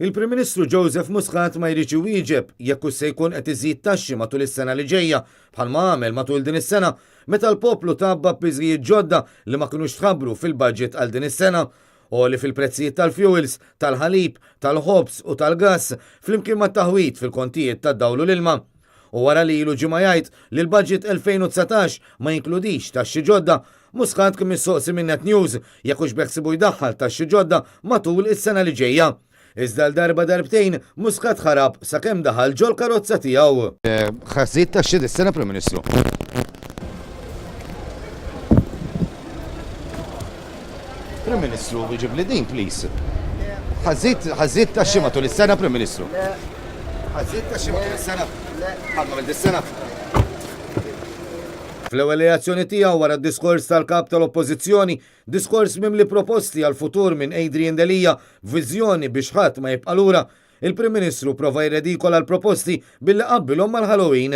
Il-Prim Ministru Joseph Muscat ma jridx wieġeb jekk se jkun qed iżid taxxi matul is-sena li ġejja bħalma għamel matul din is-sena meta l-poplu tabba biżżejjed ġodda li ma kinux tħabbru fil-budget għal din is-sena u li fil-prezzijiet tal-fuels, tal-ħalib, tal-ħobs u tal-gass flimkien mat-taħwit fil-kontijiet tad-dawl u l-ilma. U wara li ilu ġimgħa jgħid li l-budget 2019 ma jinkludix taxxi ġodda, Muscat kien missoqsi minn Net News jekk hux beħsibu jdaħħal taxxi ġodda matul is-sena li ġejja. Iżda l-darba darbtejn Muscat ħarab sakemm daħal ġol karozza tiegħu. Ħażid taxxi dis-sena Prim Ministru. Prim Ministru, wieġib li din, please. Ħażid taxxi matul is-sena Prim Ministru. Ħażid taxxi matul is-sena. Ħadma mill-dis-sena. Fl-ewwel reazzjoni tiegħu wara d-diskors tal-kap tal-Oppożizzjoni, diskors mimli proposti għal futur minn Adrian Delija, viżjoni biex ħadd ma jibqa' lura, il-Prim Ministru prova jredikola l-proposti billi qabbilhom mal-Halloween.